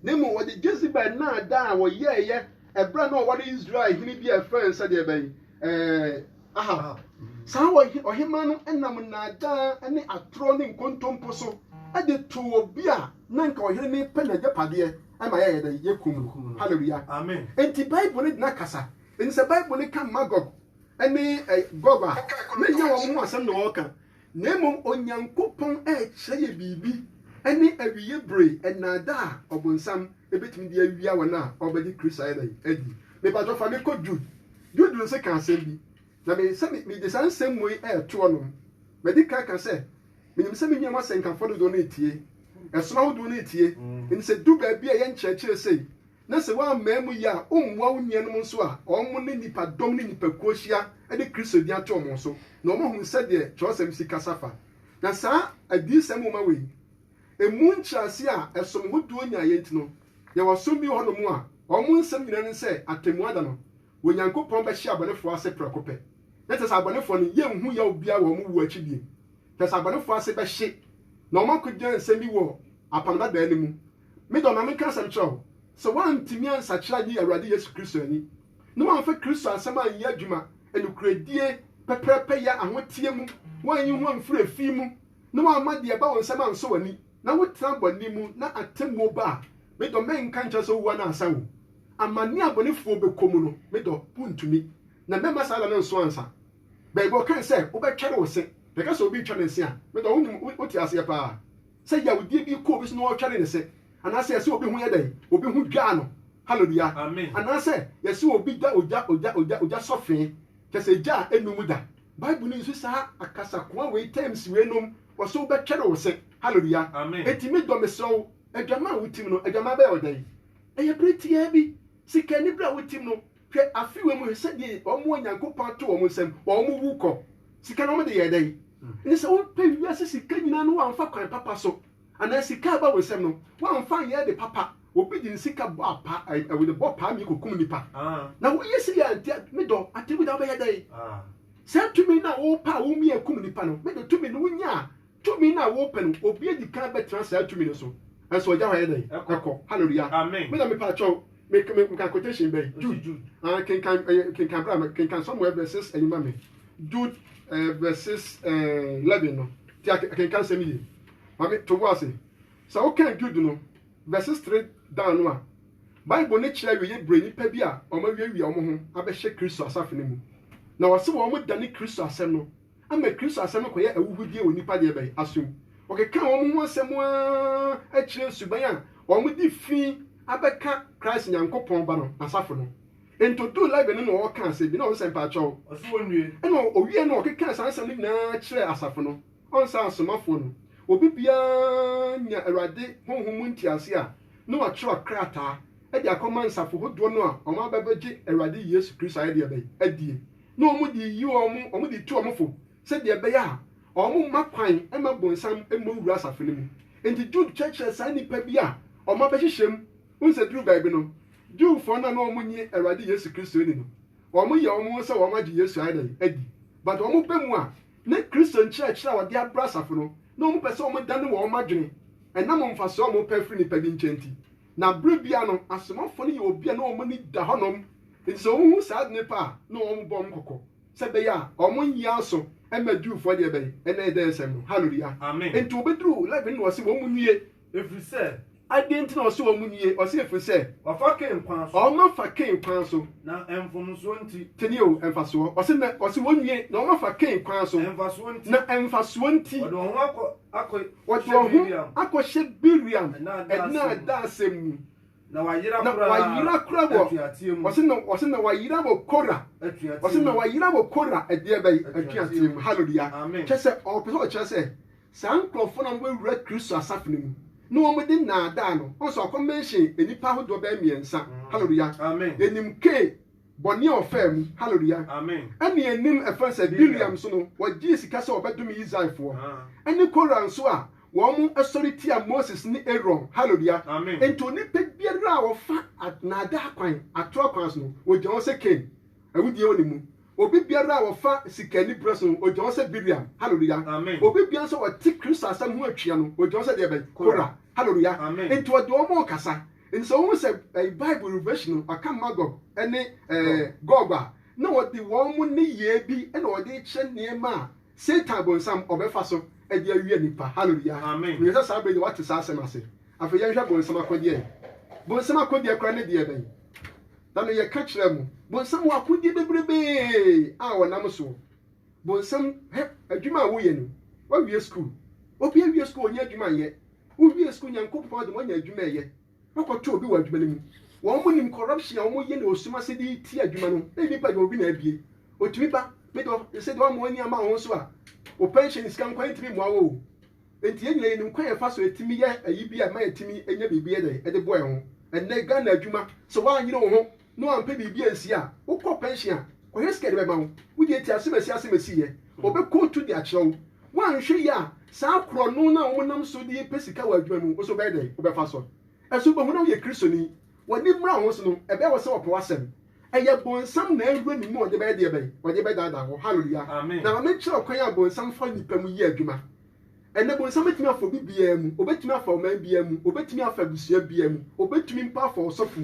Nemo what the Jezebel na da or ye a brand no what is dry he be a friend said bay aha sawa or him man and namuna da any atroning contomposo at the two of beer nanka or him pen a japade am I the yekum hallelujah amen enti bible ni nakasa in the bible ni kan magog any goba me nya wo mo asem no woka nemo onyankopon e cheye bibi any awiye bre enada obunsam ebetimi de awia wona obedi Christ edi me ba fa me ko Jude se kan asem bi na me se me de san sem moyi to no me di kan se me nim se me nyama sen kan fo do no etie esoma wo do no etie in se du ba bia ye nkyerɛkyerɛ sei na se wa mamu ya onwa wonye no nso a omo ne nipa dom ne nipa kohyia e de Kristo di ato omo so na omo hu se de chosem sika safa na sa adi sem ma we emu nkyerase a esom ho duo nya ye ntino ya wasom bi ho no mu a omo nsem nyina ne se atemu ada no wonyankopɔn ba hia abonefo ase prekopɛ na tesa abonefo no ye hu ya obia wo mu wu akidie tesa abonefo ase ba hye na omo kodwan nsem bi wo apanada da animu me do na me kan sam kyerɛw so one timian sachira ni Awurade Yesu Kristo ani no one fa Kristo asema an ya adwuma enukuradie pepepe ya ahotie mu wan yi ho amfura fi mu no one ma de ba won sema nso wani na wotra boni mu na atemu ba me do men kan kya so wa na asawo amani abonefo bekomu no me do puntumi na me masala no nso ansa be go kan se wo be twere wo se be ka so obi twere nse a me do wo ti ase pa se ya wodie bi ko bi so no wo twere nse anase yesi obi hu yedai obi hu dwa no hallelujah amen anase yesi obi da oja sofin kese ja enum da bible ni sa akasa kwa we times we nom wo be twere wo se hallelujah amen etimi do meso adwama wutim no adwama ba odai eye pretia bi sika ni bra wutim no hwe afiwe mu se de omo nyankopon to omo nsem omo wuko sika no mo de yedai ni se wo pe wiase sika nyina no amfa kwan papa so ana sika ba wosem no wan fan ye de papa obi di sika bo apa with the bo pa mi kokum nipa na wo yesi ya me do atebu da ba ye dai se tumi na wo pa wo mi akum nipa no me do tumi no nya tumi na wo pe no obi edi kan be transfer tumi no so enso oja wa ye dai ekọ hallelujah amen me na me pa cho me kan quotation be Jude can bra can somewhere verses anima me Jude verses 11 no ti can say me mami to go ase so okay good no verses 3 down no a bible ne kire we ye brani pa bi a o ma wiawi o mo ho abehye Kristo asafene mu na wose wo mo dane Kristo asem no ama Kristo asem ko ye awuhudie onipa de bai asum okay kan wo mo asem a kire suban a o mo di fi abeka Christ nyankopon ba no asafo no ento do live no no kan se bi na wo sempa chawo oso wonue e no owie no okeka sansam ni na kire asafo no on sa asomafo no obi bia nya Awurade honhom ntiase a no atwa krata e de akoma nsafo hodo no a omo ababeje Awurade Yesu Kristo aye de bai adie no omo di yi omo di tu omo fo se de bai a omo makwan e ma bonsam e mo wura asafo ne mu enti Jude church sa ni pa bia omo abehyehyem unse dru baibe no Jude fo na no omo nyi Awurade Yesu Kristo ni no omo ye omo se omo agi Yesu aye de adi but omo bemu a ne Kristo church na wode abra asafo no no mo pese o mo dane wo madwene ena mo mfaso o mo pefri ni padi nchenti na brebia no asomafo ne ye obia na o mo ni da honom nso hu sad ne pa no o mo bom kokko se be ya o mo nyi aso e madufo de be ena e de nsem no hallelujah amen enti obedru live no se wo mo nwie every say adenti na o se wo mo nwie o se efri se wafa ken kwan so o ma fa ken kwan so na emfomso nti teni o emfaso o se wo nwie na o ma fa ken kwan so emfaso nti na emfaso nti odo ho akɔhyɛ Biriam ɛna da asɛm na wayira kura bo ɔse na wayira bo Kora ɔse na wayira bo Kora ɛdeɛ bɛyi atuatem hallelujah kyɛ sɛ ɔpɛ sɛ saa nkurɔfo na wɔwura Kristo asafo no mu na wɔn de naadaa no ɔsɔ ɔkɔ mention enipa ahodoɔ bɛyɛ mmiɛnsa hallelujah enim ke bɔnne ɔfɛ mu hallelujah amen ɛne enim ɛfɛn sɛ Biriam so no wɔgye sika sɛ ɔbɛdom Israelfoɔ ɛne Kora nso a wɔn asɔre tia Moses ne Aaron hallelujah amen ento nipa biara a wɔfa naadaa kwan ato kwan so no wɔgye wɔn sɛ Cain awudie wɔ ne mu obi biara a wɔfa sikani brɛ so no wɔgye wɔn sɛ Biriam hallelujah amen obi biara nso wɔte Kristo asɛm ho atwia no wɔgye wɔn sɛ deɛ bɛn Kora hallelujah amen ento wɔde wɔn kasa in so say a Bible version aka Magog ene Gog a na wodi won mu ne ye bi e na wodi che niema Satan bonsam obefa so e de awie nipa hallelujah amen we say sabe de what is asem ase afa ye hwa bonsam akode bonsam akode kra ne de ben dan ye ka kire mu bonsam wa akode bebrebe a wonam so bonsam adwuma wo ye no wa wie school obi wie school onya adwuma ye wo wie school nyankopon de onya adwuma ye wakoto obi wa adwuma mu won mu nim corruption a won ye na osuma se di ti adwuma no e nipa de obi na abie otumi ba me do se do am oni ama ho so a o pension is kan kwan timi mo awo enti enye nim kwan e fa so etimi ye ayi bi a ma etimi enya bibi e de boy ho enne ga na adwuma so wa anyire wo ho no ampe bibi ansi a wo ko pension a ko heske de be ma wo wo di eti asemasi ye obe ko to di achewo wa nhwe ya sa kro no na wo nam so di pesika wa adwuma mu so be de wo be fa so eso bo hu na ye kristoni woni mra ho so no ebe wo se wo po wasem eye bonsam na ewu ni mu ode be de be ode be dada ho hallelujah na me kire kwan ya bonsam fa nipa mu yi adwuma ene bonsam betimi afọ bibia mu obetimi afọ man bia mu obetimi afọ busua bia mu obetimi mpa afọ osofu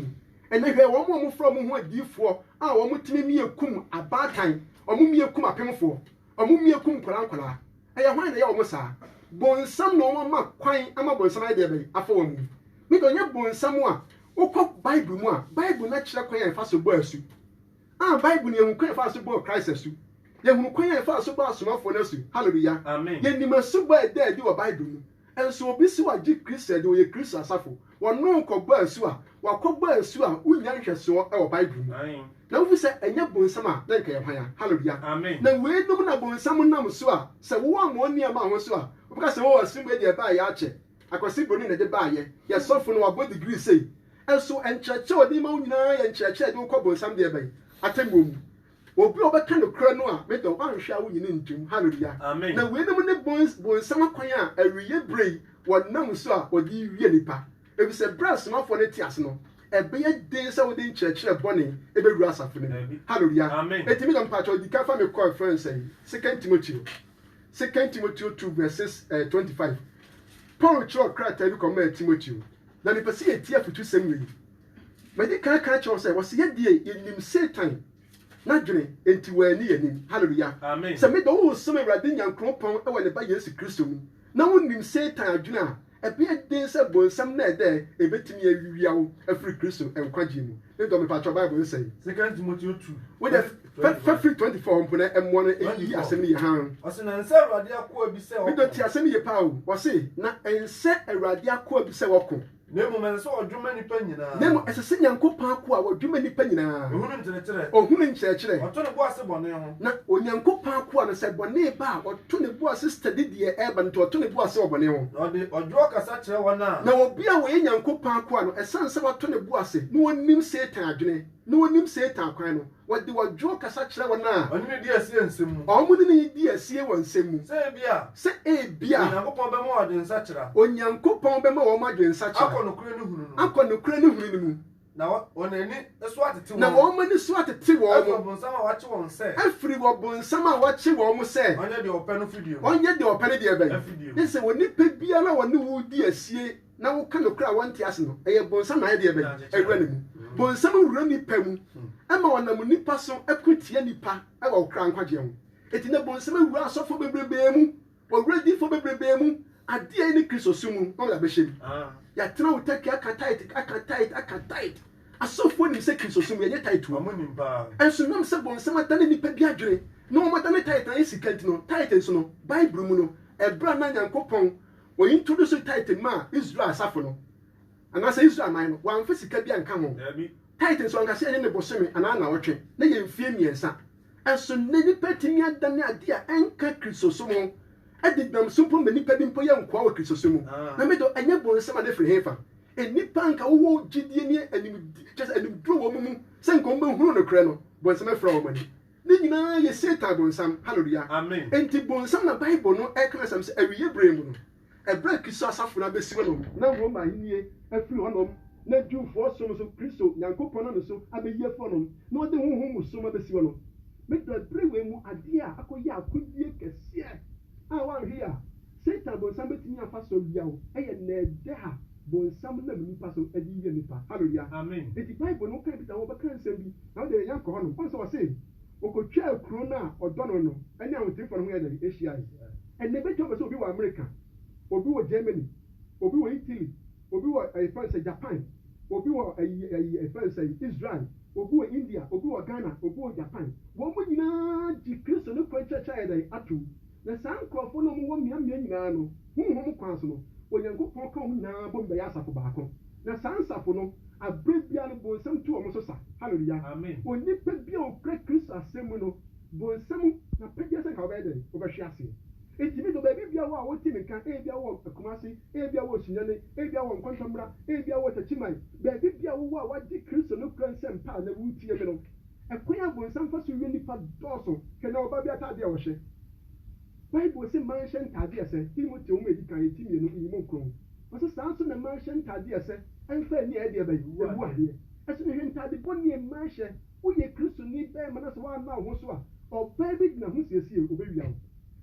ene hwe wo mo from ho adifo a wo mo timi mi ekum abatan wo mo mi ekum apemfo wo mo mi ekum kwala eye hwan na ye wo mo sa bonsam no wo ma kwan ama bonsam ade be afọ wo mu mi do nye bonsam a ukọ Bible mu a Bible na kire kwan ya fa so bo asu Bible ni ehun kwan ya fa so bo Christ asu ye hunu kwan ya fa so bo asomafo na asu hallelujah amen ye ni masu bo eda edi wo Bible mu enso obi si wa gi Christ de wo ye Christ asafo wono ko bo asu a wakọ bo asu a unya nhweso e wo Bible mu na wo fi se enya bonsam a na nka ye hwan ya hallelujah amen na we dum na bonsam nam so a se wo amo ni ama ho so a obi ka se wo asu be de ba ya ache akwasi boni na de ba ye sofo no wa go degree say enso encheche odi ma unyina ya encheche de ukọ bonsam de bai atemmom obi obeka no kra no a me do anhwa wo nyine ntum hallelujah na we dem ne bonsam akwan a awiye brei wonam so a odi wie nipa ebi se brass ma fo ne tiase no ebe ye den se wo de encheche boni ebe ru asafo ne hallelujah etimi dom pacho di ka fa me call friend say 2 Timothy 2 verses 25 Paul chro krata bi ko ma Timothy na me pese ye tie futu semwe me di kan cho say wo se ye die yenim Satan na dwene enti wani yenim hallelujah amen se me do wo so me rade nyankropon e wo ne ba Yesu Kristo mu na wonim Satan adwene a ebe den se bonsam na ede ebetimi awiwia wo afri Kristo enkwaje mu e do me pa cho Bible say 2 Timothy 2 we the 24 mpona emmo no eyi asem ye han o se na nse Awurade akọ abi se me do ti asem ye pa wo wo se na ense Awurade akọ abi se woko nemu men so odwuma nipa nyina nemu esese nyankopon akọ a odwuma nipa nyina ohunu nkyerɛkyerɛ ɔto ne bo ase bɔne ho na onyankopon akọ a no sɛ bɔne ba ɔto ne bo ase study de eba nto ɔto ne bo ase bɔne ho na ɔde ɔdwo kasa kyerɛ wɔn a na obi a wɔyɛ nyankopon akọ a no ɛsan sɛ wɔto ne bo ase na wonim Satan adwene na wonim Satan kwan no wɔde wɔdwo kasa kyerɛ wɔn a ɔne ne di asie nsɛm mu ɔmo ne di asie wɔ nsɛm mu sɛ ebia onyankopon bɛma wɔde nsa kyerɛ onyankopon bɛma wɔn adwene nsa kyerɛ akɔ nokure ne hunu no akɔ nokure ne hunu no mu na wɔnani so atete wɔn na wɔn mani so atete wɔn mo bonsam a wakyɛ wɔn sɛ afiri wɔ bonsam a wakyɛ wɔn mo sɛ ɔnyɛ de ɔpɛ no fidie ɔnyɛ de ɔpɛ ne deɛ bɛn ne sɛ wɔ nipa biara wɔ ne wo di asie na wo ka nokura wɔn te ase no ɛyɛ bonsam na ayɛ deɛ bɛn ɛwura ne mu bonsam wura nipa mu ɛma wɔnam nipa so ɛkotie nipa ɛwɔ ɔkra nkwagye ho eti na bonsam wura asɔfo bebrebe mu wɔwura difo bebrebe mu adeɛ ne Kristo so mu na wɔde abɛhyɛ mu yɛatena wo taki aka tight asɔfo nim sɛ Kristo so mu yɛnyɛ tight wo ɛnso nam sɛ bonsam adane nipa bi adwene na wɔn adane tight na yɛ sika nti no tight nso no Bible mu no ɛbra na Nyankopɔn wɔyi introduce tight ma Israel asafo no anaasɛ Israel man no wɔamfa sika bi anka ho tight nso ankasa yɛne ne bosome anaa na wɔtwe na yɛ mfie mmiɛnsa ɛnso ne nipa tumi adane ade a ɛnka Kristo so mu ɛde nam so mpo nipa bi mpo yɛ nkoa wɔ Kristo so mu na me do ɛnyɛ bonsam ade firi hefa enipa nka wo gidie ne anim just anim duro wo mu sɛ nka wo hunu no kra no bonsam afra wo mani ne nyinaa yɛ Satan bonsam hallelujah amen enti bonsam na Bible no ɛka sam sɛ awiye brɛ mu no ɛbrɛ Kristo asafo na besi wo no na Roma ahenie afiri hɔ nom na Jewfo som so Kristo Nyankopɔn no so abeyi afɔ nom na ɔde honhom mu som abesi wo no me do brɛ we mu ade a akɔyɛ akodie kɛseɛ a wan hia Satan bonsam betimi afa so biawo ɛyɛ na ɛde ha bonsam na nipa so adi yɛ nipa hallelujah Amen. eti bible no kan bi ta wo bɛka nsɛm bi na wo de yɛn kɔ hɔ no ɔnso wɔ se okotwa kuro na ɔdɔ no ɛne ahotifo no ho yɛ dɛ ahyia yi ɛnna ebɛtwa bɛ sɛ obi wɔ america obi wɔ germany obi wɔ italy obi wɔ ɛfɛn japan obi wɔ ɛfɛn israel obi wɔ india obi wɔ ghana obi wɔ japan wɔn mo nyinaa di kristo ne kwan kyerɛkyerɛ yɛ dɛ ato na saa nkurɔfoɔ no wɔn mmeammea nyinaa no huhum kwan so no onyankopɔn ka wɔn nyinaa bɔ mbɛyɛ asafo baako na saa nsafo no abere bia no bonsam tu wɔn so sa hallelujah Amen. onipa bia okura kristo asɛm mu no bonsam na pɛgya sɛ nka wɔbɛyɛ dɛ wɔbɛhwe aseɛ etimi do baabi bia wɔ a wɔte ne nka bia wɔ akumase bia wɔ sunyane bia wɔ nkɔntɔmmra bia wɔ takyiman baabi bia wɔ a wɔagye kristo no kura nsɛm paa na wotie mi no ɛkwan a bonsam fa so wie nipa dɔɔso hwɛ na ɔba bi ataadeɛ a wɔhyɛ bible sɛ man hyɛ ntaadeɛ sɛ timothy wɔn edi kan eti mmienu yi mu nkron wɔsɛ saa nso na man hyɛ ntaadeɛ sɛ ɛnfɛ ani a ɛdeɛ bɛyi ewu adeɛ ɛso ne hwɛ ntaade bɔ nea man hyɛ woyɛ kristo ni bɛɛ ma na sɛ wɔama wo ho so a ɔbaa bi gyina ho siesie obɛwia wo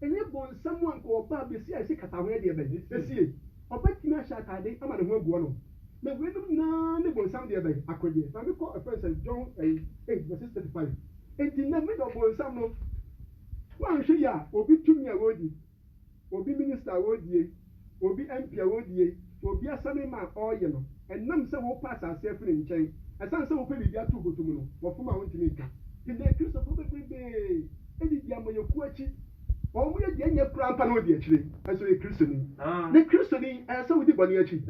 ɛnyɛ bonsam a nka ɔbaa besi a ɛsi kata ho ɛdeɛ bɛyi esie ɔbɛtumi ahyɛ ataade ama ne ho agu no na wɛnum nyinaa ne bonsam deɛ bɛyi akɔdeɛ na mi kɔ ɛfɛn john 8:35 eti na mi dɔ bonsam no wɔnhwɛ yi a obi tumi a wɔdi obi minista a wɔdie obi mp a wɔdie obi asane ma ɔyɛ no ɛnam sɛ wɔpa asase afiri nkyɛn ɛsan sɛ wɔpɛ biribi ato botom no wɔfom a wɔntumi nka tena kristofo bebrebe ɛdidi amayɛku akyi wɔn mo yɛ deɛ nyɛ kura mpa na wɔdi akyire ɛso yɛ kristoni ne kristoni ɛyɛ sɛ wɔdi bɔne akyi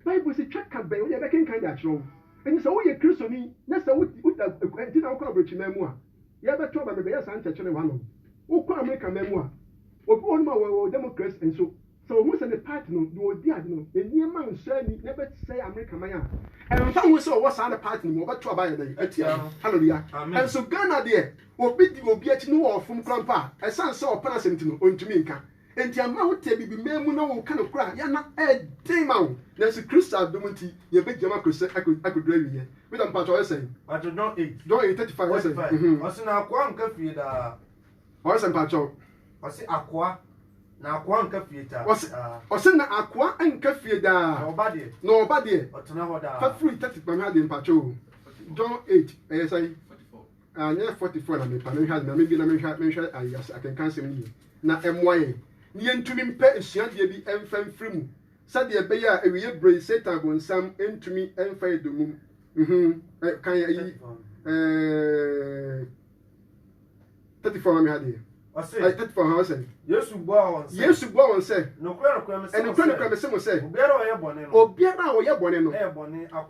bible sɛ twa ka bɛn wɔyɛ bɛkenkan de akyerɛ wo ɛni sɛ woyɛ kristoni na sɛ woda ɛnti na wokɔ aburokyi mu a yɛbɛtɔ ba bɛbɛyɛ saa nkyɛkyerɛ wɔ ano wokɔ amerika mu a obi wɔ no ma wɔwɔ democrats nso sɛ ohun sɛ ne party no deɛ odi adi no nneɛma nsɔ ani na bɛsɛ amerika man a ɛnfa ho sɛ ɔwɔ saa ne party no mu ɔbɛto abayɛ dɛ atia hallelujah ɛnso ghana deɛ obi di obi akyi no wɔ ɔfom kora mpa a ɛsan sɛ ɔpɛ n'asɛm ti no ɔntumi nka nti ama wo tɛ bibi mmaa mu na wɔn ka no kora yana ɛden ma wo nanso kristo adom nti yɛbɛgyama akɔdura awiɛ meda mpatɔ ɔyɛ sɛn john 8:35 ɔsɛ ɔsɛ na akoa nka fie daa ɔyɛ sɛ mpatɔ ɔsɛ akoa na akoa nka fie taa ɔsɛ na akoa nka fie daa na ɔba deɛ ɔtena hɔ daa fafiri 35 ha de mpatɔ john 8 ɛyɛ sɛ nyɛ 44 na mepa menhwɛ na mebi na menhwɛ ayas akenkan sɛm ni na ɛmmoa yɛ ne yɛntumi mpɛ asuadeɛ bi ɛmfa mfiri mu sɛdeɛ ɛbɛyɛ a awie berɛ satan bonsam ɛntumi ɛmfa yɛ domum kan ayi 34 ma me ha deɛ ɔsɛ 34 ha ɔsɛ yesu bua wɔn sɛ nokora me sɛ mo sɛ obiara a ɔyɛ bɔne no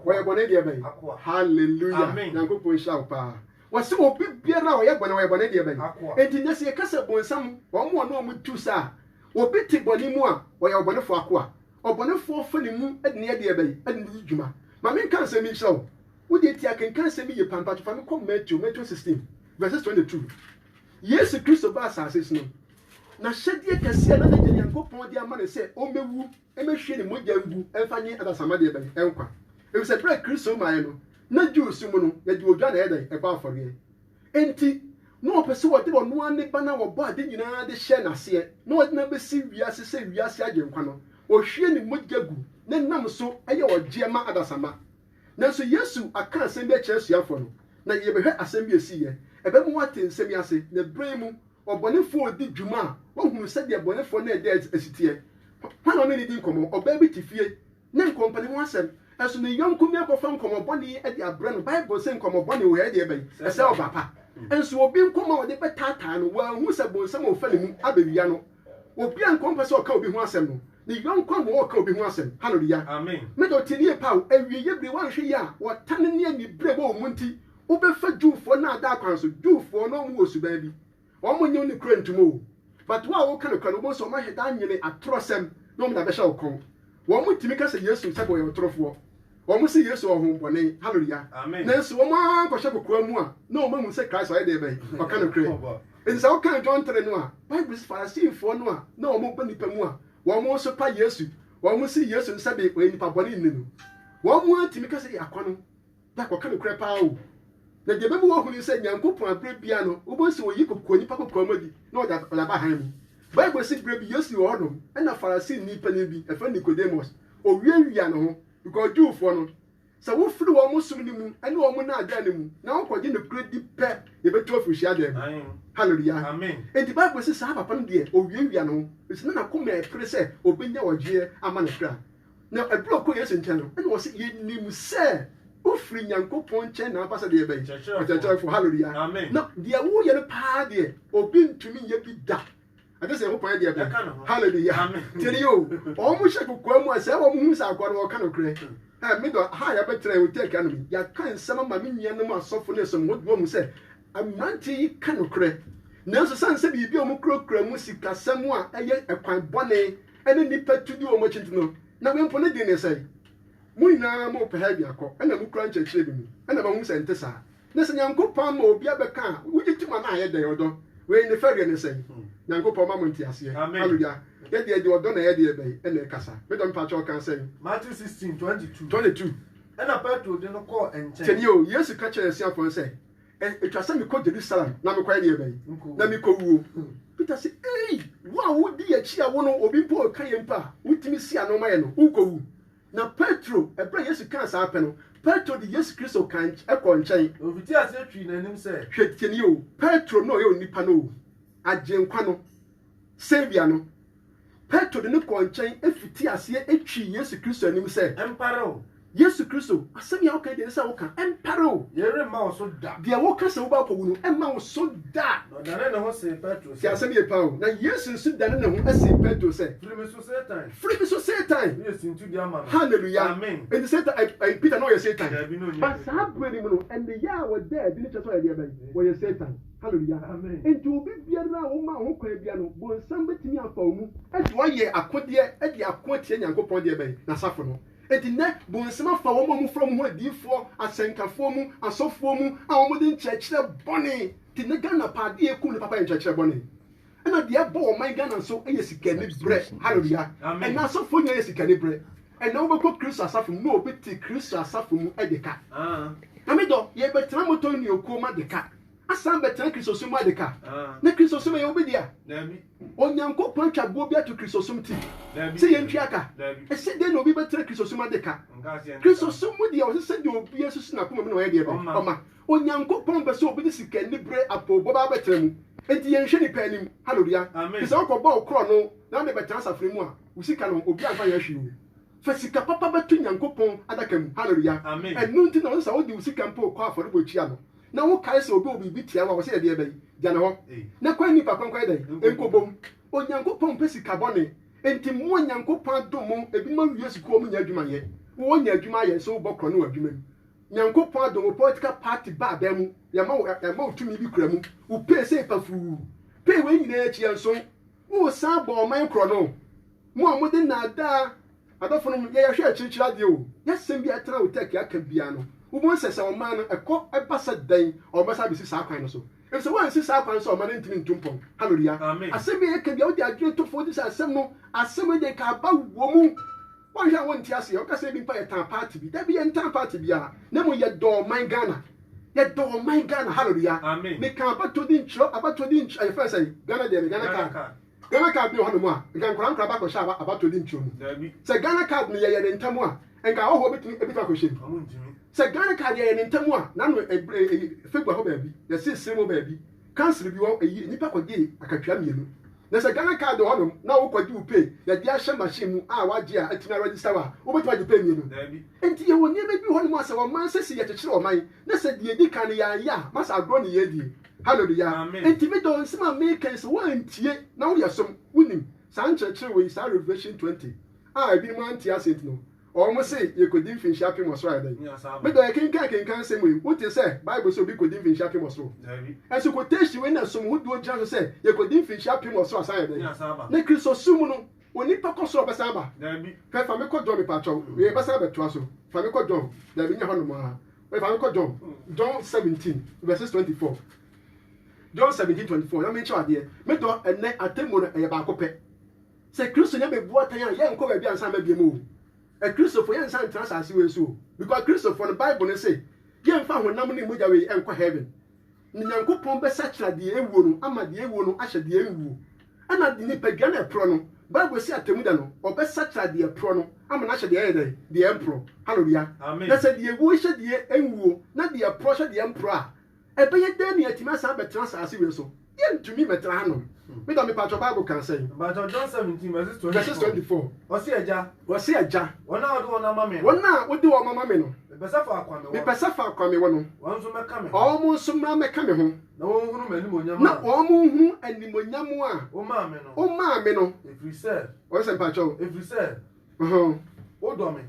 wɔyɛ bɔne deɛ bɛn hallelujah nyankopɔn hyira wo paa wɔsɛ obi biara a ɔyɛ bɔne deɛ bɛn enti nyɛ sɛ yɛka sɛ bonsam wɔn mo na wɔn tu saa obi te bɔne mu a ɔyɛ ɔbɔnefoɔ akoa ɔbɔnefoɔ fa ne mu de ne yɛ deɛ bɛn de ne di dwuma ma menka nsɛm yi kyerɛ wo wode ti akenka nsɛm yi yɛ pampatwo fa me kɔ Matthew 16 verses 22 yesu kristo ba asase so no na hyɛdeɛ kɛseɛ na n'agya nyankopɔn de ama ne sɛ ɔmmɛwu ɛmɛhwie ne mogya ngu ɛmfa nye adasama deɛ bɛn ɛnkwa ɛfisɛ berɛ kristo maɛ no na Jews mu no yɛde odwa na ɛdɛn ɛbɔ afɔreɛ enti na ɔpɛ sɛ wɔde ɔno ane ba na wɔbɔ ade nyinaa de hyɛ n'aseɛ na wɔde na bɛsi wiase sɛ wiase agye nkwa no ɔhwie ne mogya gu na nam so ɛyɛ ɔgyeɛ ma adasama nanso yesu aka asɛm bi akyerɛ asuafoɔ no na yɛbɛhwɛ asɛm bi esiiɛ ɛbɛmu wate nsɛm yi ase na berɛ mu ɔbɔnefoɔ di dwuma a wɔhunu sɛdeɛ bɔnefoɔ no ɛda asiteɛ hwan na ɔne ne di nkɔmmɔ ɔbaa bi te fie ne nkɔmpani ho asɛm ɛso ne yɔnko mi akɔfa nkɔmmɔbɔne de abrɛ no bible sɛ nkɔmmɔbɔne wɔ ɛdeɛ bɛyi ɛsɛ ɔba pa ɛnso obi nkɔmmɔ a wɔde bɛtaataa no wɔahu sɛ bonsam a ɔfa ne mu abɛwia no obi a nkɔmpɛ sɛ ɔka obi ho asɛm no ne yɔnko a wɔɔka obi ho asɛm hallelujah mede ɔtinie pa wo awieyɛ bere woanhwɛ yi a wɔtane ne aniberɛ wɔ mu nti wobɛfa Jewfoɔ no ada akwan so Jewfoɔ no ɔmo wɔ suban bi ɔmo nyɛ ne kura ntom o but wo a woka no kura no wobɛhu sɛ ɔmo ahwɛ da nyene atorɔsɛm na ɔmo da bɛhyɛ wo kɔn wɔn mo tumi ka sɛ yesu sɛ bɔyɛ ɔtorofoɔ wɔn mo sɛ yesu ɔhombɔne hallelujah nanso wɔn akɔhyɛ kokoa mu a na wɔn ahu sɛ Christ ɔyɛ deɛ bɛyɛ ɔka no kura nsa woka John 3 no a Bible sɛ Farisifoɔ no a na wɔn ba nipa mu a wɔn mo nso pa yesu wɔn mo sɛ yesu nsa bɛ ɔyɛ nipa bɔne nne no wɔn mo tumi ka sɛ akwa no da kɔka no kura paa o na deɛ bɛbi wɔ hunu sɛ nyankopɔn abrɛ bia no wobɛsi wɔyi kokoa nipa kokoa mu di na ɔda ba han mu Bible sɛ berɛ bi yesu wɔ hɔnom ɛna Farisi nipa no bi ɛfɛ Nicodemus owiawia no ho because Jewfo no so wo firi wo musum ni mu ene wo mu na ada ni mu na wo kwaje ne kredi pe ye betu afuhia dem hallelujah amen enti Bible say sa papa no de owiawia no esi na ko me pere se obenya wogye ama ne kra na ebro ko Yesu nche no ene wo se ye nim se ofiri Nyankopon nche na pasa de ye ben for hallelujah amen na de wo ye no pa de obi ntumi ye bi da ade se wo pan de ye ben hallelujah amen tell you o mu she kokwa mu ase wo mu sa akwa no ka no kre me do ha ya betre wo take anu ya kan sama ma me nua no asofo ne so mo do mu se amanti yi ka no kre nanso san se bibi o mu krokra mu sikasam a eye ekwan bone ene nipa tudi o mo chinti no na me mpo ne di ne sai mu ina mo pe ha bi akọ ena mu kra nchechire bi mu ena ba hu se nte sa ne se Nyankopon ma obi abeka wuji tima na aye den odo we ne fere ne sai Nyankopon ma mo nti ase hallelujah ye de odo na ye de ebe ena kasa me do mpa cho kan sai Matthew 16:22 ena Petro de no call enche tell you Yesu ka chere sia fon sai etwa se me ko Jerusalem na me kwa de ebe na me ko wuo Peter say eh wa wo di achi a wo no obi po ka ye mpa wutimi si anoma ye no uko wu na Petro ebra Yesu kan sa apɛ no Petro di Yesu Kristo kan ekɔ nkyɛn ofiti ase twi nanim sɛ hwetini o Petro no ye onipa no agyenkwa no Savior no Petro de ne kɔ nkyɛn efiti ase etwi Yesu Kristo anim sɛ emparo Yesu Kristo asɛm ya woka de sɛ woka emparo yere ma wo so da de woka sɛ wo ba kɔ wu no emma wo so da no dane ne ho se Petro si asɛm ye pa o na Yesu nso dane ne ho asi Petro sɛ free me so Satan Yes into the man hallelujah amen and Satan Peter no ye Satan there be no but saa bredi mu no and the year was there bi ne cheso ye be wo ye Satan hallelujah amen enti obi biara wo ma ho kwan bia no bo nsam betimi afa wo mu enti wo ye akode e de akotie Nyankopon de be na safo no enti ne bo nsam afa wo mu from ho adifo asenkafo mu asofo mu a wo de nkyekere bone ti ne Ghana pa de ekum ne papa nkyekere bone ena de ebo man Ghana so eye sikani bre hallelujah and na so fonya eye sikani bre and now we go Kristo asafo no obi ti Kristo asafo mu edeka na me do ye betra moto ni okoma deka asan betra Kristo so mu edeka na Kristo so me obi dia Onyankopon twago bi ato Kristo so ti se ye ntwi aka e se de no obi betra Kristo so mu edeka Kristo so mu dia o se de obi asusu na koma mu na ye de be oma Onyankopon be so obi di sikani bre apo bo ba betra mu enti ye nhwe ni panim hallelujah isa ko ba okro no na me betra asafo mu a usika no obi afa ya hwi fasika papa betu Nyankopon adaka mu hallelujah enu nti na wo sa wo di usika mpo ko aforo bochia no na wo kai se obi bi tia wa wo se de be dia na ho na kwa ni papa kwa dai enkobom Onyankopon pesika bone enti mu Onyankopon adomo ebi ma Yesu ko mu nya adwuma ye wo nya adwuma ye so bokro no adwuma Nyankopon adomo political party ba ba mu ya ma otumi bi kura mu wo pe se pafu pe we nyina echi enso wo sa bo man kro no mu amode na ada adofo no ye hwe akirikira de o yesem bi atena wo take aka bia no wo bo sese o man no ekọ ebasa dan o basa bi si sa kwan no so if so wan si sa kwan so o man ntimi ntumpon hallelujah asem bi aka bia wo de adwe to fo di asem no asem de ka ba wo mu wọ́n yà wọ́n ti ase ọ̀ka sẹ́ bi pa yẹ tan party bi dẹ́bi yẹ ntan party bi a ne mo yẹ dọ̀ọ̀ man Ghana hallelujah me kan abato di nkyerɛ ayɛ fɛ sɛ Ghana deɛ Ghana card bi wɔ hɔ nom a nka nkora ba kɔhyɛ abato di nkyerɛ mu sɛ Ghana card no yɛyɛ ne ntam a nka ɔhɔ ebi ta kɔhyɛ mu sɛ Ghana card yɛyɛ ne ntam a nanu February hɔ baabi yɛsi sire mu baabi council bi wɔ nipa kɔgye akatwia mmienu na sɛ Ghana card wɔ hɔ na wo kɔgye wo pay yɛde ahyɛ machine mu a wagye a atumi register wa wo betuma gye pay mmienu enti yɛ wɔ nneɛma bi hɔ nom a sɛ ɔman sɛsi yɛkyekyere ɔman na sɛ deɛ di kan yɛ a masa agorɔ ne yɛdie hallelujah enti me dɔ nsɛm a meka sɛ woantie na woyɛ som wonim saa nkyerɛkyerɛ wɔ yi saa Revelation 20 a ebi mu antie asɛnti no ɔmo se yɛkɔdi mfinhyia apem wɔ soro ayɛdɛn me dɔ yɛkenkan sɛm wei wote sɛ Bible sɛ obi kɔdi mfinhyia apem wɔ soro ɛnso quotation wei na som woduo gyina so sɛ yɛkɔdi mfinhyia apem wɔ soro asa ayɛdɛn na Kristo som no onipa kɔ soro bɛsa aba fɛ fa me kɔ John mepatwɔw yɛ bɛsa bɛtoa so fa me kɔ John dabi nya hɔ nom a fa me kɔ John 17 verses 24 John 17:24 na me nkyɛ adeɛ me dɔ ɛnɛ atemu no ɛyɛ baako pɛ sɛ Kristo nya bebu atan a yɛ nkɔ baabi ansa mabie mu o Kristofo yɛ nsa ntena asase wei so because Kristofo no Bible no say yɛ mfa honam ne mogya wei ɛnkɔ heaven ne Nyankopɔn bɛsakyera deɛ ewuo no ama deɛ ewuo no ahyɛ deɛ ewuo ana de nipadua na ɛporɔ no Bible say atemu da no ɔbɛsakyera deɛ ɛporɔ no ama na hye de the emperor hallelujah Amen. na say the ewu hye de enwuo na the pro hye the emperor a ebeye de ne atima sa betra asase we so yentumi metra hanom me do me patro Bible can say But John 17 verses 24 Osi eja wona odi wona mama me wona wodi wo mama me no besa fa akwa me me pesa fa akwa me wo no won so meka me omo so ma meka me ho na won hunu mani monyam na omo hu animonyam a o ma me no o ma me no every say o se patro o do me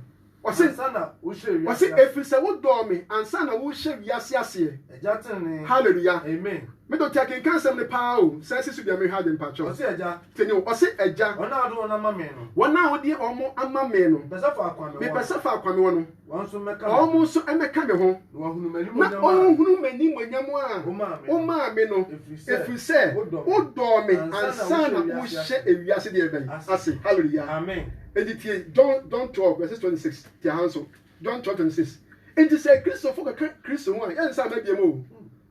Wasi sana o hye wasi efise wo do me ansa na wo hye wiase ase eja tene hallelujah amen me do take kan sem ne pa o sense su bia me ha de patro osi eja teni wasi eja ona ado wona mama me no wona wodi omo ama me no besa fa akwa me me pesa fa akwa me wo no won so meka omo so emeka me ho na won hunu mani na monyam o hunu mani monyam a o ma me no efise wo do me ansa na wo hye ewiase de eben ase hallelujah amen editie John 12 verses 26 ti hanso John 12:26 enti say Christopher Christo one yen sa mabiem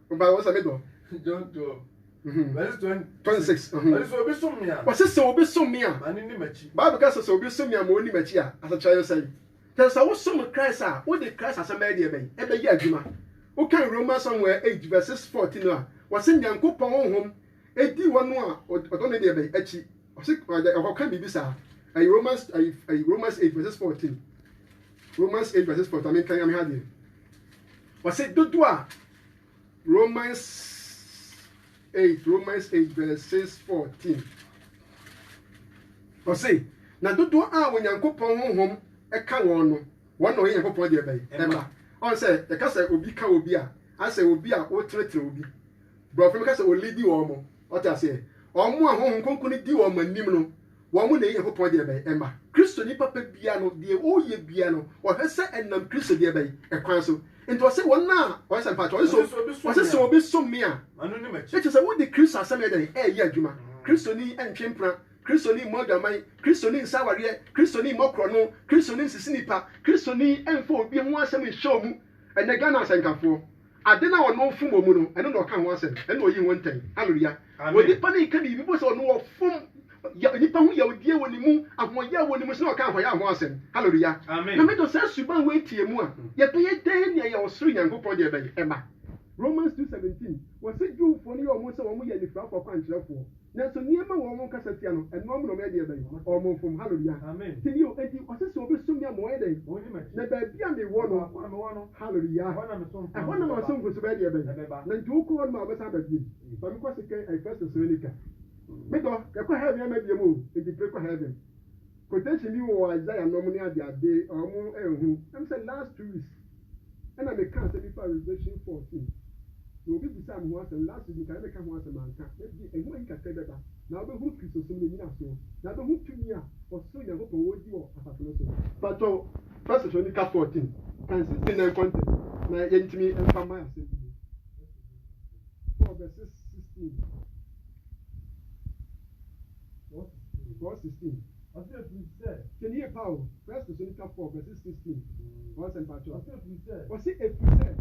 o ba wo sa me do John 12 verses 26 verses obi som me a wo se obi som me a mani ni machi Bible ka se obi som me a mo ni machi a asa chayo say there say wo som Christ a wo de Christ asa me de ebe ye adwuma wo kan Romans somewhere 8 verses 14 a wo se Nyankopon honhom edi wono a odo ne de ebe achi wo se o kan bibisa Romans 8 verses 14. Romans 8 verses 14. I mean, can you have it? What say do Romans 8 verses 14. What say? Na do when Yankopon honhom e ka won no. Won no Yankopon de be. Emma. On say the ka say obi ka obi a. I say obi a o tretre obi. Bro from ka say o leadi wo mo. What I say? Omo a honhom konkuni di wo manim no. Wamu na yeye popon de be emba Kristo ni papa bia no de oye bia no o hese enam Kristo de be ekwan so enti o se wona o se pa o se obi som me a anu ni machi e se wo de Kristo asem de ye adwuma Kristo ni entwempra Kristo ni modaman Kristo ni nsaware Kristo ni mokro no Kristo ni sisinipa Kristo ni enfo obi ho asem show mu ene Ghana asenkafo ade na wo no fum omu no ene no ka ho asem ene oyi wontan hallelujah wo di pa ni ka bi bo so no wo fum ya nipa hu ya odie woni mu ahoya woni mu se no ka ahoya ho asem hallelujah amen na me do say suban we tie mu a ye be ye den ne ya osuru Nyankopon de be ema Romans 2:17 was say Jew for ni o mo se o mo ye nifra for kwankyerefo na so niema wo mo kasa tia no eno mo no me de be o mo fom hallelujah amen ti yo enti o se so obi sum ya mo ye den na ba bia me wo no hallelujah wana me som wana me som go so be de be na nti ko ma be sa ba bi ba mi ko se kai first Thessalonica me do ya ko heaven ma bi mo enti pray ko heaven quotation bi wo Isaiah no mo ni ade ade o mo ehun am say last 2 weeks and I can say before Revelation 14 no be bisa mo asem last week kan make mo asem anka maybe ehun an ka tebe ba na obe hu Kristo so ni na so na obe hu tumi a o so ya go wo di o asafo no so but first Thessalonica 14 kan 16 content na yentimi emfa ma asem 4 verses 16 Verse 16. I said we said. Can you hear Paul? First Thessalonica 4 verses 16. What's in Patrick? I said we said. What's it if we said?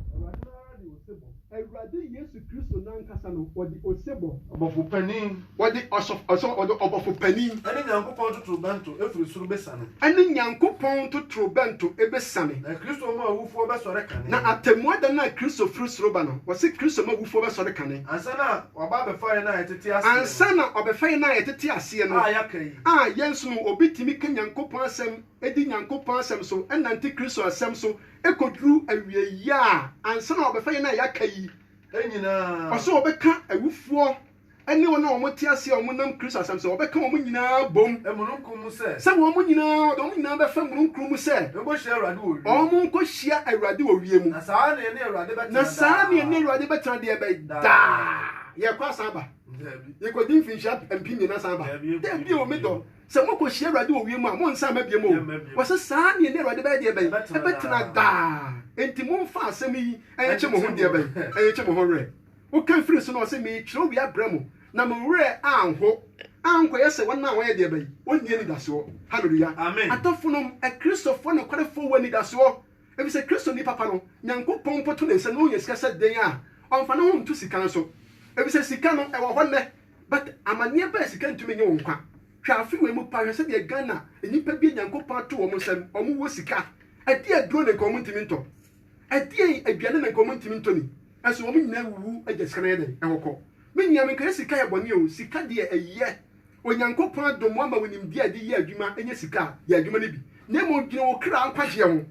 Awurade Yesu Kristo nankasa no odi osebo. Obofo panin. Odi obofo panin. Ani Nyankopon tuturo bento efiri suru besane. Ani Nyankopon tuturo bento ebesane. Na Kristo ma awufo besore kane. Na atemuada na Kristo firi suru ba no. Wose Kristo ma awufo besore kane. Ansa na oba befa na yetete ase. Ansa na obefa na yetete ase no. Ya kai. Yensu no obi timi ka Nyankopon asem edi Nyankopon asem so enante Kristo asem so ekoduru awie ya ansa na obefa na yakai enyina oso obeka awufuo ene wona omote ase omonam Kristo asem so obeka omunyina bom emununkum se omunyina befa mununkum se ebo hia Awurade wo wie omunko hia Awurade wo wie mu na saa ne Awurade betana na saa ne Awurade betana de be da ye kwa saba ye ko din finsha empini na saba de bi o medo se moko hia Awurade wo wie mu a mo nsa ma bie mu wo se saa ne Awurade be de be betana da enti mo mfa asem yi enche mo ho de be enche mo ho re wo kan firi so no se me twiro wi abramo na mo re anho yese wona wo ye de be wonni ni daso hallelujah amen atofunom e Kristofo no kwarefo woni daso e bi se Kristo ni papa no Nyankopon poto ne se no yesika se den a onfa no ntu sika so e bi se sika no e wo ho ne but amane ba sika ntumi nye wo nkwa Trafi we mu pa se de Ghana enipa bi Nyankopon to wo nsam omo wo sika ade aduro ne komo ntimi nto ade aduane ne komo ntimi nto ni aso omo nyina wuwu agya skran de ehokọ me nya me kan sika ye bone o sika de eye Onyankopon adomo ama wonim di ade ye adwuma enye sika ye adwuma ne bi na mo dwene wo kra ankwagye ho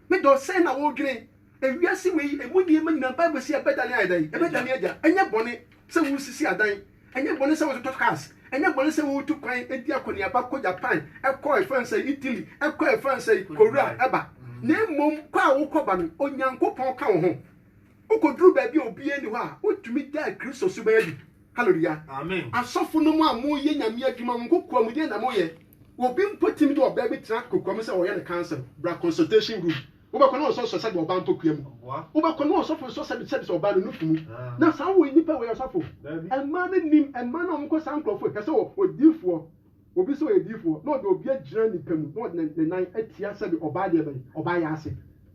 me do say na wo dwene ewiase we emudi ema nyina Bible say ebedane adan ebedane agya enye bone se wo sisi adan enye bone se wo to cars enye bone se wo tu kwan edi akoni aba ko Japan ekọ France Italy ekọ France Korea eba na mom kwa wo ko ba no Onyankopon ka wo ho ukodru ba bi obi eni ho a otumi da Kristo suba bi hallelujah amen asofo no mu amo ye nyame adwuma nkokwa mu de na mo ye obi mpotimi de oba bi tra kokwa mu se wo ye ne cancer bra consultation room Uba kono so said oba mpokua mu uba kono so said oba no nufu mu na sa wo nipa we yosafo emma na nim emma na omko san krofo ka se wo odifo obi so edifo na obi agira nipa mu na ne nan atia said oba de be oba ya ase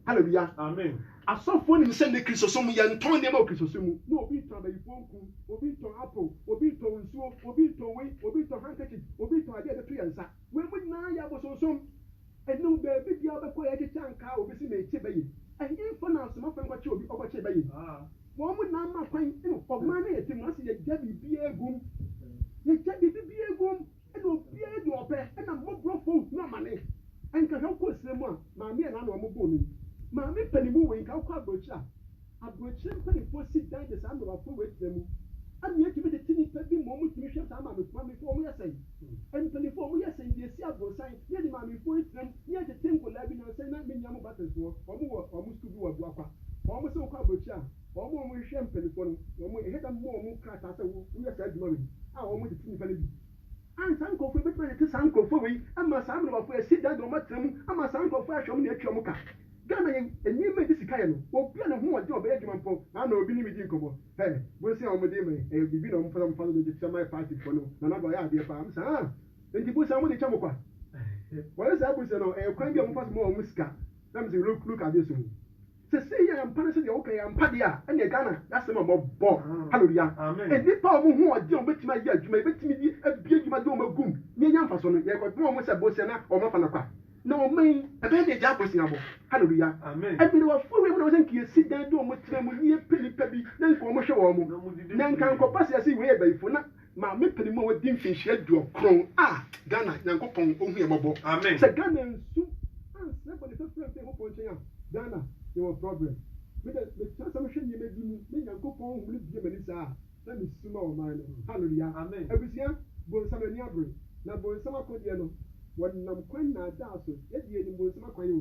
hallelujah amen asofo ni se ne Kristo so mu ye nton de ma Kristo so mu na obi ton ba ifonku obi ton apple obi ton nsuo obi ton we obi ton handkerchief obi ton ade de to yansa we mu na ya bo so enu baby dia obekọ ya chicha nka obi si na eche bayi ehin fo na asoma fa nkwache obi okoche bayi wo mu na ma kwan enu ogma na yeti mo si ye jabi bi egum enu obi edu ope ena mo brofo na mane enka hwe ko semu a ma me na no mo bo ni ma me panimu we nka kwa abrochi panifo si dan de sa ndo afo we semu ami yeti bi de tini pa bi mo mu timi hwe sa ma me fo mo yesai en panifo mo yesai de si abrosan ye di ma me fo islam ye de tenko labi na sai na me nyamu bateso omu studio wa buakwa omu se kwa abrochi a omu mo hwe panifo no omu eheda mo krata sa wo yesa aduma we a omu de tini pa bi an san ko fo be te san ko fo we ama sa amro ba fo si dan do matram ama san ko fo ahwom na atwa mo ka Gana enyi me disika ye no obi na ho ode oba adwuma mpo na obi ni mi di nkomo bo si o mo de me bibi na mfa no de chama party for no na ba ya ade pa am sa enti bo sa mo de chamo kwa wale sa bo se no kwan bi o mfa so mo musika na me look at this one se ya mpa se de okay ya mpa de a na Ghana ya se mo bo hallelujah enti pa o mo ho ode o betima ya adwuma betimi di abi adwuma de o magum ni nya mfa so no ye ko mo se bo se na o mafa na kwa no man ebe de ja bosi abo hallelujah amen ebi no fu we no senki esi dan do mo tire mo nie pelipa bi na nko mo hwe wo mo na nka nko pase ase we e baifo na ma me peli mo wadi mfinhye adu okron Ghana Nyankopon ohu e mobo amen se Ghana nsu na bo le first time ho ponche ya Ghana there was problem me chance mo hwe nie me bi mu me Nyankopon ohu le bi mani sa na me suma o man hallelujah amen ebusia bo nsama ni abre na bo nsama kodie no Nam kwan na daso yedi ni mo sama kwan yo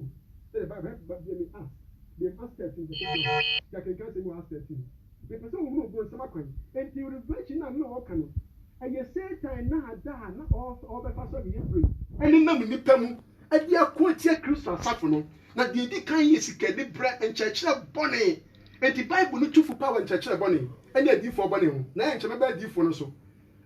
say ba bi mi the master in the ya can say mo master in the person who go sama kwan and the revelation na no oka no aye Satan na ada na o be fa so bi pray eni nam ni pam adi akotie Kristo asafo no na de di kan yesika de bra enchechire bone and the Bible no tufu power enchechire bone eni adi for bone ho na enche be adi for no so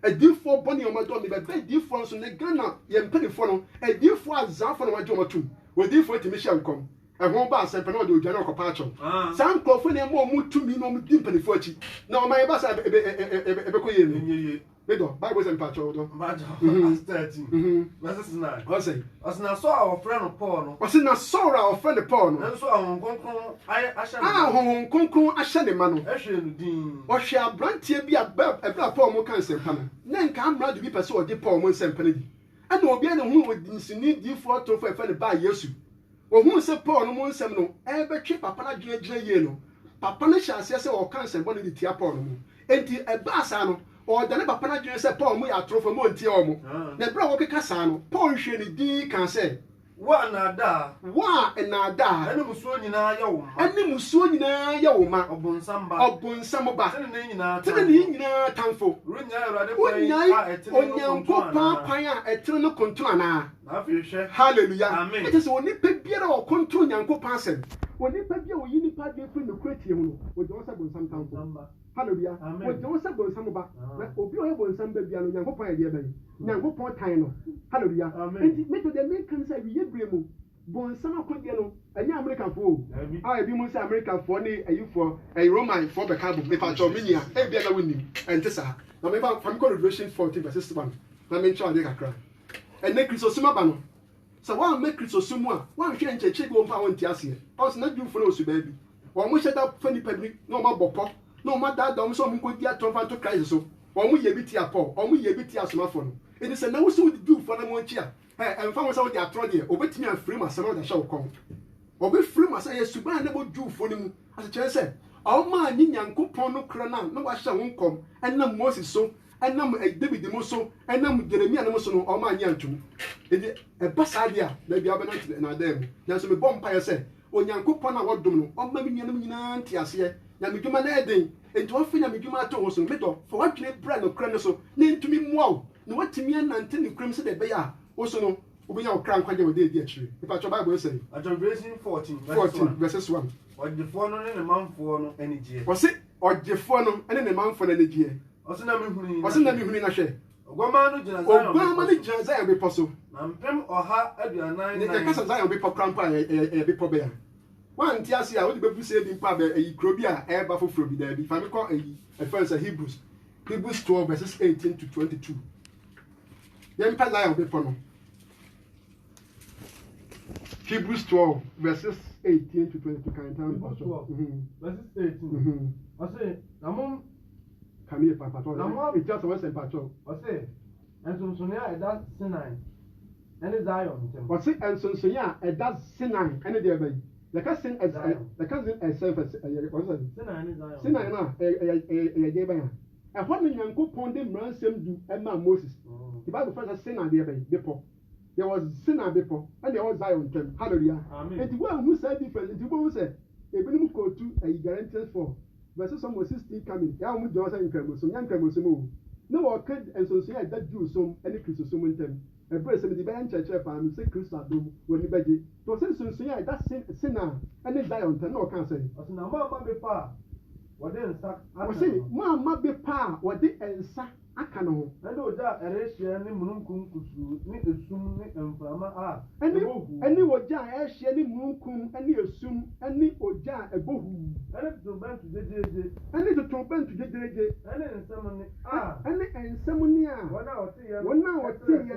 Edifo boni omadon be edifo nso ne Ghana ye mpanifo no edifo azafo no waje omatum odifo etimi hye nkom ehon ba asempa na ode odwane okopa acho san krofo ne mo mutumi no mo di mpanifo achi na o man ba sa ebe ko ye ni Bedo Bible say mpacho do verse 13 verse 9 o say osina so our friend Paul no osina so our friend Paul no enso ahon konkon ahya ahon konkon ahya ne ma no ehwe no din o hwe abrantie bi abra Paul mo kan sempa no na nka amra de bi pese o de Paul mo sempa ne di ana obi ana hu odinsini di fo to fa ne ba Yesu ohun se Paul no mo nsem no betwe papa na dwegire ye no papa na hya ase se o kan sempa no di tia Paul no enti eba asa no o dane papa na dwene se Paul mo ya trofo mo ntie o mo na bra wo keka sa no Paul hwe ni di kan se wa na da ene musuo nyina ya wo ma obonsam ba tene ne nyina tamfo runya urade Onyankopon kwan a etere no konto ana hallelujah it is oni pe biara o konto Onyankopon asem oni pe bia o yi ni pa de firi no kwatie hu no o de o se bonsam tamfo hallelujah o de o se bonsam ba na obi o ye bonsam ba bia no Onyankopon ya de ban Onyankopon tan no hallelujah and me to the main can say we bremu bonsam akodie no anya America fo ebi mu say America fo ni ayifo Roman fo be cabo me pa cho minia e bia na woni ente sa na me ba fam Revelation 14 verse 1 na me ncho ade kakra ene Christosum aba no so wan make Christosum a wan hwe ncheche bi wo mpa won ti ase o so na dwufo na osuba bi wo mo hyeda fani pabri na o ma bọpọ na o ma dada o so mo nkodi atonfa to Christ so wo mo ye bi ti apọ o mo ye bi ti asomafo no eni se na wo so dwufo na mo nchi a emfa wo so wo di atro de obetimi afiri ma se na da hye wo kon obi firi ma se ye suban na bo dwufo ni mu ase kire se o ma ni Nyankopon no kra na wa hye wo nkom enam Moses so enam David mo so enam Jeremia no so no o ma nya ntum edi eba sadia na bia benant na dem na so me bom pa ye se Onyankopon na wodom no o ma mi nyanam nyina ntiase nya me dwuma na eden enti wo fanya me dwuma ato ho so me do for what twene bra no kra no so na ntumi muaw na watimi anante ne kram se de be ya wo so no obinya wo kra nkwaje wo de di akire ipa cho Bible say Revelation 14 verses 1 Ojefo no ne manfo no anigye wo se ojefo no ene ne manfo na anigye wo se na me huni na hwe Ogwama no gyina Zion be poso na mpem ọha aduanan ne kasa Zion be pokrampa be pobe wan ti ase a wo de bebu se bi mpa be krobi a eba foforo bi da bi fa me ko first Hebrews 12 verses 18 to 22 yem pa Zion be pono Hebrews 12 verses 18 to 22 kan tan verses 18 I say namum kami papa to it just was a patcho I say ensonsonia eda Sinai ene Zion tem I say ensonsonia eda Sinai ene de bay the cousin as the cousin as self Sinai na de bay e ho me Nyankopon de mransem du e ma Moses the Bible first Sinai de bay depo there was Sinai depo and there was Zion tem hallelujah and the one who said different the one who said ebinim ko tu Galatians 4 verses 16 coming ya mu jo say nkramo so nya nkramo so mo no wo ka ensonso ya da Jew so ene Kristo so mo ntem e bre se me di bayan church fa mi se Kristo adom wo ni baje to se ensonso ya da Sinai ene Zion tem no kan say o se na ma be pa wo de nsa o se ma be pa wo de ensa aka no ho ene o da erehia ni mununkum kusu ni esum ni emframa a ene wo ja erehia ni mununkum ene esum ene oja ebohu ene to ban to jejeje ene to ban to jejeje ene ensam ni ene ensam ni a wona o te ye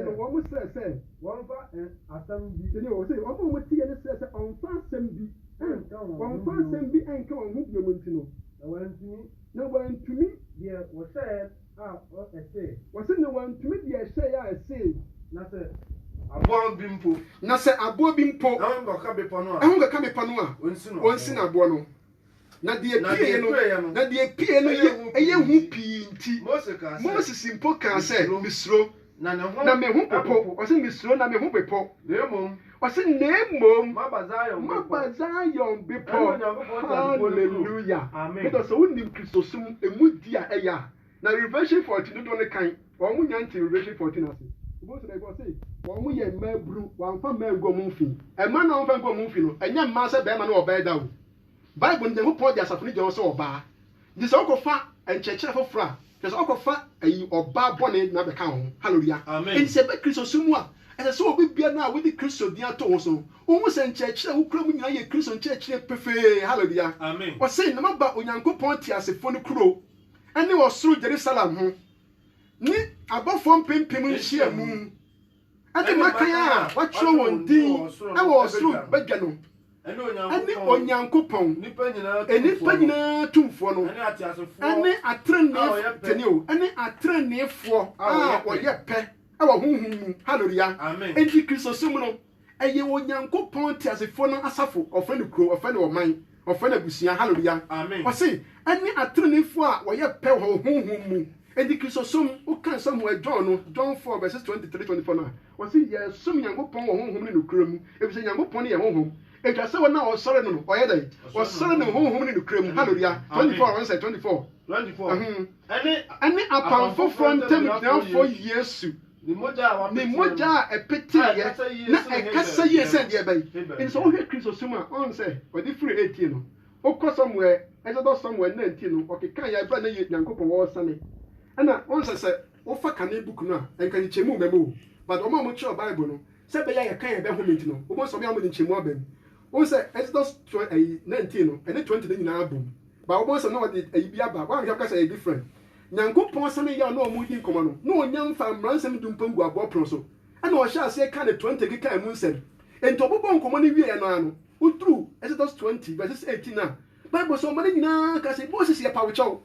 no wo mu se won fa asam bi ni o se o mu te ye ne se on fa asam bi on fa asam bi enka on hu bi mu ntino na wantumi de wo se o ese wase ne wantumi de ehye ya ese na se abo bi mpo na ngo ka be pano a onsi na abo no na de pie no ye hu pi nti Moses impo ka se misro na me hu popo wase misro na me hu bepo wase nemom mabazayon bepo hallelujah amen because so nim Christosum emudi a eya na Revelation 14 do ne kan won mu nyanti Revelation 14 ase bo so dey go say won mu ye mabru wan fa mango mu fi e ma na won fa mango mu fi no enya ma se be ma na oba da o Bible ne ho Paul dia safoni je so oba di so ko fa encheche fofra je so ko fa ayi oba bone na be kan ho hallelujah amen en se be Christosum a ese so obi bia na we di Christo dia to ho so wo se encheche wo kura mu nyina ye Christo encheche pefe hallelujah amen o say na maba Onyankopon ti asefo no kuro ene wo suru Jerusalem ho ni abofo mpempem nhia mu ade makan a watchro won din e wo suru badwa no ene Onyankopon nipa nyina tumfo no ene atrene tenio ene atrenefo a wo ye pe e wo hunhun hallelujah amen enti Christosum no eye Onyankopon ti asefo no asafo ofa ne kuro ofa ne oman ofa na busia hallelujah amen o say ene atrenefo a wo ye pe ho hunhun mu enti Christosum o kan Samuel John 4 verses 23-24 na o say ye sum Nyankopon wo hunhun ne nokura mu e bi say Nyankopon ne ye hunhun e twa say wona o sore no o ye dai o sore ne hunhun ne nokura mu hallelujah 24 one say 24 ene apanfo frontem na for Yesu ni moja epete ye na ekasa ye se de bai in so hwe Christosum a on say we di free 18 no o ko Samuel Exodus Samuel 19 no o ke kan ya bra na ye Nyankopon wo sane ana on say wo fa kan book no a enka ni chemu memo but o ma mo chiro Bible no se be ya kan ye be homint no o mo so me am ni chemu abam on say Exodus 19 no ene 20 na nyina abom ba o mo so na wo de ayi bia ba wa ka say different Nyankopon sane ya no omudi nkomo no onyam fa mransem dumpangu abopro so ana o sha ase ka ne 20 keka emu nsem ento bobo nkomo ne wie no ano utru Exodus 20 verses 18 na Bible so man nyina ka se Moses ye pa wo chaw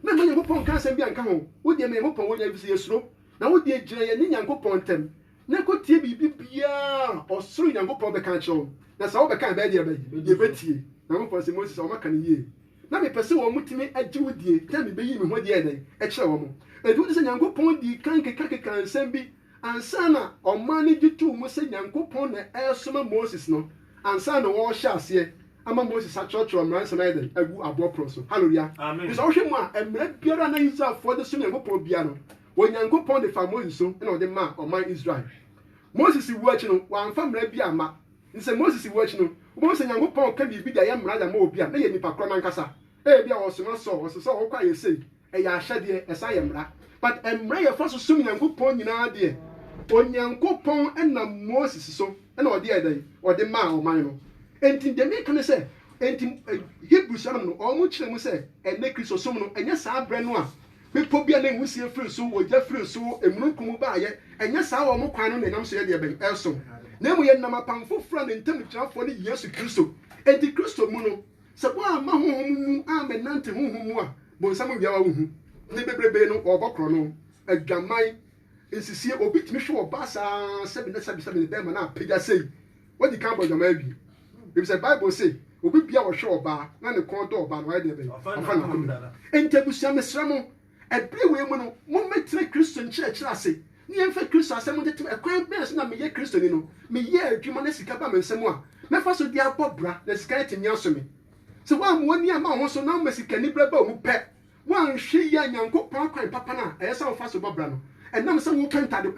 na me Nyankopɔn ka asɛm bi anka ho wo de me Nyankopɔn wo nya bi se yesuro na wo de gyina ye ne Nyankopɔn ntam na ko tie bibi bia osoro Nyankopɔn be ka kyerɛw na sa wo be ka ba de ye betie na Nyankopɔn se Moses o maka ne yie na me pese wo mutimi agye wo die ka me beyi me ho de eden e kyerɛ wo mo edu de se Nyankopɔn di kan keka nsɛm bi ansa na ɔman ne gitu mu se Nyankopɔn na ɛsoma Moses no ansa na wo hye ase ama Moses achọchọ mransa na eden agu abopro so hallelujah amen is ohwe mu a emre biara na Israel for the same Nyankopɔn bia no wo Nyankopɔn de fa Moses so na ode ma ɔman Israel Moses wu achi no wan fa mra bia ma nse Moses wu achi no wo se Nyankopɔn ka bi da ya mra da ma obi a na ye nipa kro man kasa bia wo so so wo kwa ye sei ya ahyade esa ye mra but emra ye fa so sum Nyankopɔn nyina de Onyankopɔn na Moses so na ode eden ode ma ɔman no enti de me kan say enti Hebrews no omo kire mu say ene Kristo som no enye saa bre no a bepo bia na nwusie free so wogya free so emununkum ba ye enye saa wo mo kwan no na nam so ye de ben elso na mu ye nam apamfo fra na ntam kyerafo ne Yesu Kristo enti Kristo mu no se bo ama honhom mu amenante honhom mu a bonsam bia wa hu ne bebrebe no obokro no adwaman ensisie obi timi hwe oba saa 7 be ma na apega sei wodi kan bo adwaman bi if the Bible say obi bia wo hwe oba na ne kon do oba no wa de be afa na ko entebusia mesramo ebre we mu no mo metre Kristo nkyerɛkyerɛ ase ne yɛmfa Kristo asɛm de tem ekwan bɛs na meyɛ Kristo ni no meyɛ adwuma na sika ba mensɛm a mefa so de abɔbra na sika etimi aso me se wa mo ni ama ho so na mo sika ni bra ba mu pɛ wan hwe ya Nyankopɔn kwan papa na ɛyɛ sɛ wo fa so bɔbra no ɛnam sɛ wo kanta de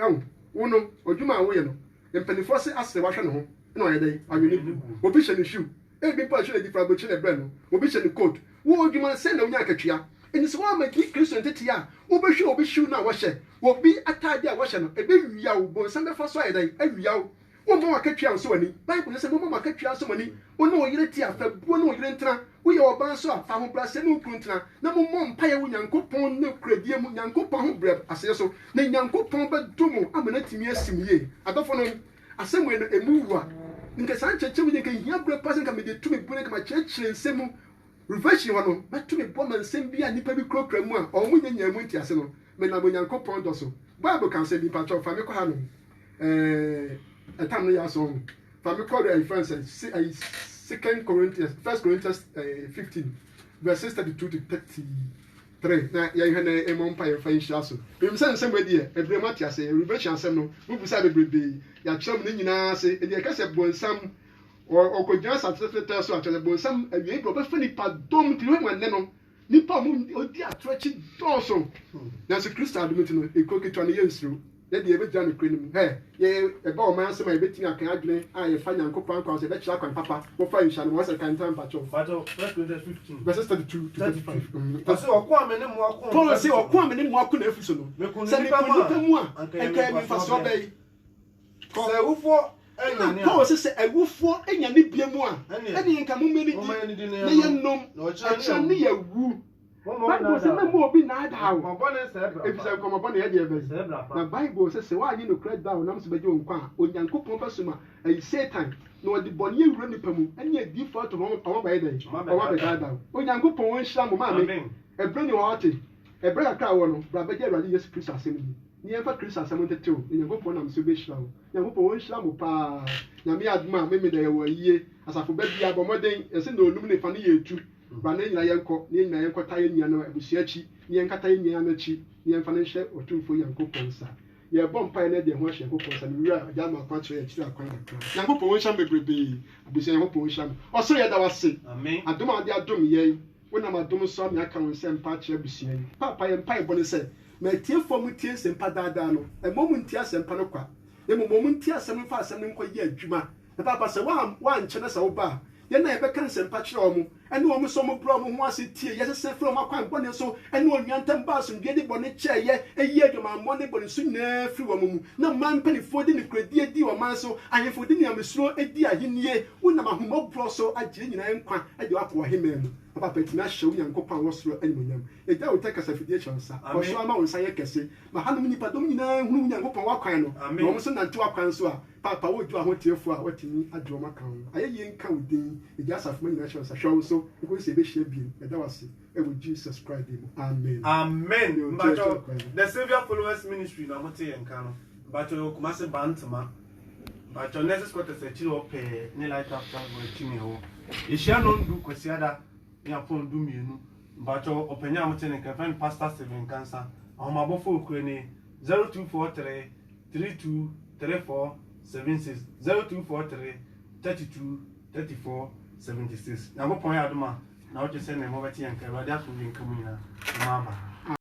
wo no odwuma a wo yɛ no mpanifo se ase wa hwɛ ne ho na ɔyɛ dɛ ayoni obi hyɛ ne shoe ebi pa hyɛ ne different bo kyerɛ brɛ no obi hyɛ ne coat wo odwuma sɛ na wonya akatua eni so wa ma ki Kristo ntete ya wo be hwe obi shoe na wo hyɛ obi atade a wo hyɛ no ebe wia wo bo san be fa so ayɛ dɛ awia wo mo akatua so wani Bible sɛ mo mo akatua so wani wo no yire ti afa buo no yire ntena wo yɛ oban so afa ho bra sɛ no kru ntena na mo mo mpaye wo Nyankopɔn ne kuradie mu Nyankopɔn ho brɛ asɛ so na Nyankopɔn ba dumo amana timi asim ye adɔfo no asɛm we no emu wa nka san cheche mu nka hia brɛ pasen ka me de tumi bune ka ma cheche nsemu reversion wa no matumi bɔ man nsem bi a nipa bi krokra mu a ɔmo nyanya mu nti ase no me na Nyankopɔn dɔ so Bible kan say bi patro fa me kɔ ha no etam no ya so fa me kɔ the reference 2 Corinthians 1 Corinthians 15 verses 32 to 33 na ya ihe na emon pa fa nhia so bim sɛ nsɛm wadi e ebre mati ase reversion asɛm no mu bisa bebrebe ya kyerɛm ne nyinaa ase e de ka sɛ bonsam okogyina satetete so atwele bonsam awie bro be fa nipa dom ti we wanne no nipa mu odi atrochi dɔɔso na se Kristo adumiti no ekoketwa ne yensiro ye de ebe gya no krenim ye eba o man asɛm a ebetimi akan adwene a ye fa Nyankopɔn kwa so be kyerɛ kwan papa wo fa nhia no wo sɛ kan tam pacho 1 verses 32 to 35 ase ɔko amene mu ɔko Paul say ɔko amene mu ɔko na afuso no sɛ nipa mu a enka mi fa so bɛyi sɛ wufo Paul says awufo enya ne bia mu a ɛne nka mo meni di na ye nom akyɛ ne yawu Bible says me mo obi na ada hawo efisa komabɔ na ye de ebe na Bible says wa anyi no credit down nam so beje onkwa a Onyankopɔn basoma ayi Satan na ɔde bɔne ewura nipa mu ɛne adi for to ɔma ba ye den ɔma be gada Onyankopɔn won hyira mo ma me ebre ni ɔate ebre akra wɔ no bra beje Awurade Yesu Kristo asɛm ni yɛmfa Kristo asɛm ntetew Nyankopɔn nam so be hyira wo Nyankopɔn won hyira mo pa nyame adoma me da ye wɔ yie asafo ba bia bɔmɔden ɛse na onum ne fa ne yɛ etu ba na nyina yɛnkɔ ta yɛ nyina no abusua akyi ne yɛnkata yɛ nyina no akyi ne yɛmfa no hyɛ ɔtumfo Nyankopɔn sa yɛbɔ mpae na de ho ahyɛ Nyankopɔn sa ne wura agya ma kwa kyerɛ akyiri akwan kakra Nyankopɔn wo hyɛ bebrebe abusua Nyankopɔn wo hyɛ ɔsoro yɛ da wase adom a de adom yɛn wonam adom so ame aka wo nsɛ mpa kyerɛ abusua yi papa yɛ mpae bɔ ne sɛ ma atiefo mu tie nsɛmpa daadaa no ɛmɔ mu ntie asɛmpa no kwa ɛmɔ mu ntie asɛm fa asɛm no nkɔ yɛ adwuma na papa sɛ wa nkyɛ na sɛ wo ba yɛn na yɛbɛka nsɛmpa kyerɛ wo mu ɛne wɔn nso mo bro mo ho ase tie yɛsese firi wɔn akwan bɔne so ɛne onyantam ba asomdwe de bɔne kyɛɛyɛ ɛyi adwamammɔ ne bɔne so nyinaa firi wɔn mu na man mpanifoɔ de ne kuradie di wɔn man so ahemfo de ne amesuro edi ahennie wonam ahomɔborɔ so agye nyinaa nkwa ɛde wakɔ ɔhema mu papa tumi ahyɛ wo nyankopɔn wɔ soro animonyam ɛgya wo tɛ kasafidie kyɛ nsa ɔso ama wo nsa yɛ kɛse ma hanom nipadɔm nyinaa hunu wo nyankopɔn wakwan no na wɔn nso nante wakwan so a papa wodwo ahoteefo a watumi adwe wɔn aka ho ayɛ yie nka wo din ɛgya asafo ma nyinaa hyɛ nsa hwɛ wo so ɛkɔ sɛ ɛbɛhyia biem ɛda wase ɛwɔ Jesus Christ mu amen amen mbacho the Savior Followers Ministry na mote yɛn ka no mbacho Kumasi Bantama mbacho next quarter se chiri ope ne light after go chimi ho ehia no ndu kwasiada ya pon du mienu mbacho openya mote ne kan Pastor Steven Kansa ahomabofo okure ne 0243 32 34 76 0243 32 34 76 na go pon ya adoma na o je se ne mo beti yan ka radio ko yin kamu ina mama